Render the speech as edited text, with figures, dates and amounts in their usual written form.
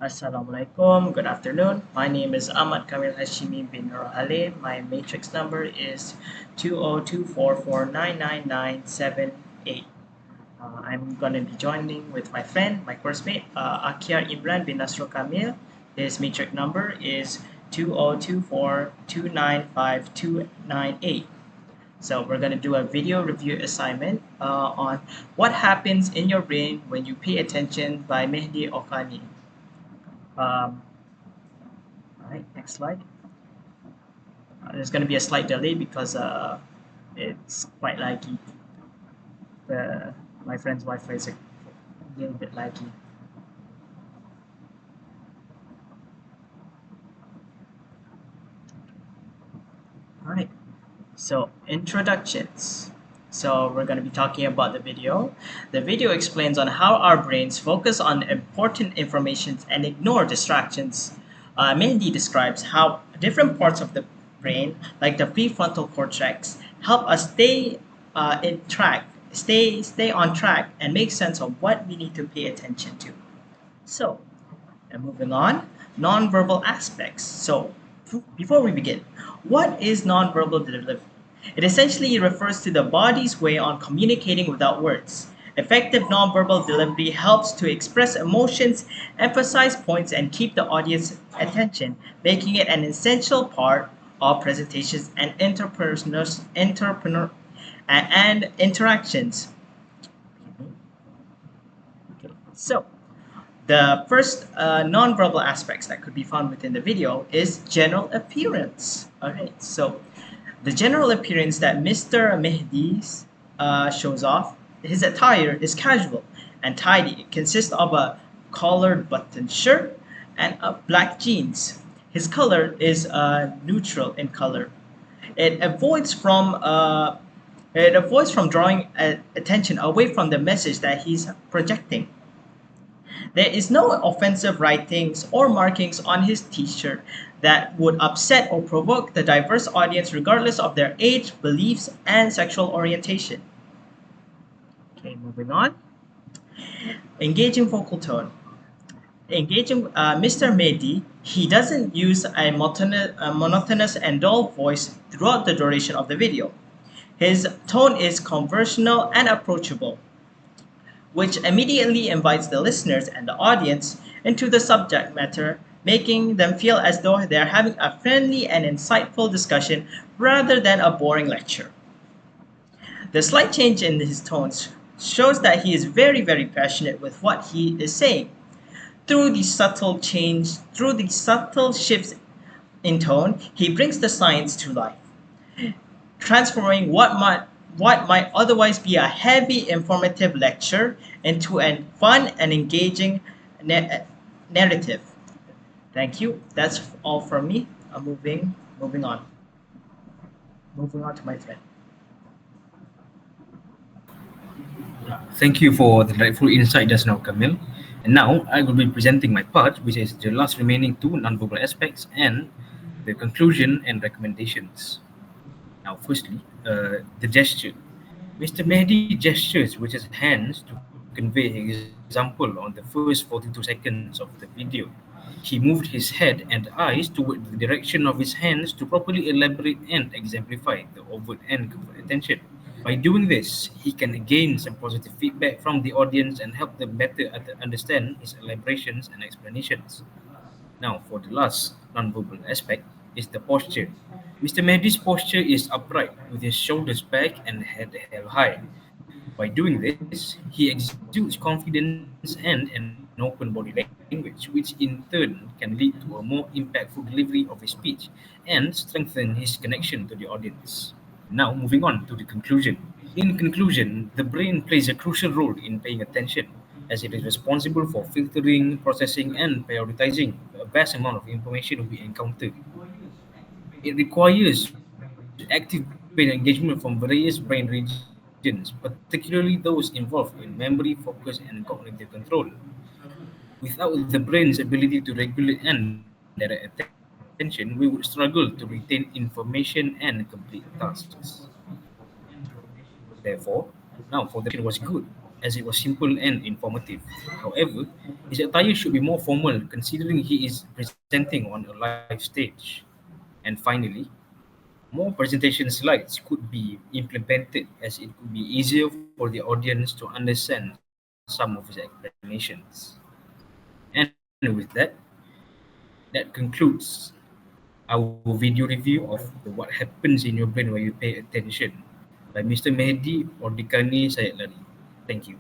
Assalamualaikum, good afternoon. My name is Ahmad Kamil Hashimi bin NURULHALIM. My matrix number is 20244999788. I'm going to be joining with my friend, my course mate, AKHYAR EMRAN bin NASRUL Kamil. His matrix number is 20242952298. So we're going to do a video review assignment on what happens in your brain when you pay attention by Mehdi Okani. Um, all right, next slide. There's going to be a slight delay because it's quite laggy. My friend's Wi-Fi is a little bit laggy. All right, so introductions. So we're going to be talking about the video. The video explains on how our brains focus on important information and ignore distractions. Mehdi describes how different parts of the brain, like the prefrontal cortex, help us stay stay on track, and make sense of what we need to pay attention to. So, and moving on, nonverbal aspects. So, before we begin, what is nonverbal delivery? It essentially refers to the body's way on communicating without words. Effective nonverbal delivery helps to express emotions, emphasize points, and keep the audience's attention, making it an essential part of presentations and and interactions. Okay. So, the first nonverbal aspects that could be found within the video is general appearance. Alright, so the general appearance that Mr. Mehdi shows off, his attire is casual and tidy. It consists of a collared button shirt and black jeans. His color is neutral in color. It avoids from drawing attention away from the message that he's projecting. There is no offensive writings or markings on his t-shirt that would upset or provoke the diverse audience regardless of their age, beliefs, and sexual orientation. Okay, moving on. Engaging vocal tone. Mr. Mehdi, he doesn't use a monotonous and dull voice throughout the duration of the video. His tone is conversational and approachable, which immediately invites the listeners and the audience into the subject matter, making them feel as though they're having a friendly and insightful discussion rather than a boring lecture. The slight change in his tones shows that he is very, very passionate with what he is saying. Through the subtle shifts in tone, he brings the science to life, transforming what might otherwise be a heavy informative lecture into a fun and engaging narrative. Thank you. That's all from me. I'm moving on. Moving on to my friend. Thank you for the delightful insight just now, Kamil. And now I will be presenting my part, which is the last remaining two nonverbal aspects and the conclusion and recommendations. Now, firstly, the gesture. Mr. Mehdi gestures with his hands to convey his example on the first 42 seconds of the video. He moved his head and eyes toward the direction of his hands to properly elaborate and exemplify the overt and covert attention. By doing this, he can gain some positive feedback from the audience and help them better understand his elaborations and explanations. Now, for the last nonverbal aspect is the posture. Mr. Mehdi's posture is upright with his shoulders back and head held high. By doing this, he exudes confidence and an open body language, which in turn can lead to a more impactful delivery of his speech and strengthen his connection to the audience. Now, moving on to the conclusion. In conclusion, the brain plays a crucial role in paying attention, as it is responsible for filtering, processing, and prioritizing a vast amount of information we encounter. It requires active brain engagement from various brain regions, particularly those involved in memory, focus, and cognitive control. Without the brain's ability to regulate and direct attention, we would struggle to retain information and complete tasks. Therefore, now for the presentation was good, and the as it was simple and informative. However, his attire should be more formal considering he is presenting on a live stage. And finally, more presentation slides could be implemented as it could be easier for the audience to understand some of his explanations. And with that concludes our video review of the What Happens in Your Brain When You Pay Attention by Mr. Mehdi Ordikani Sayed Lari. Thank you.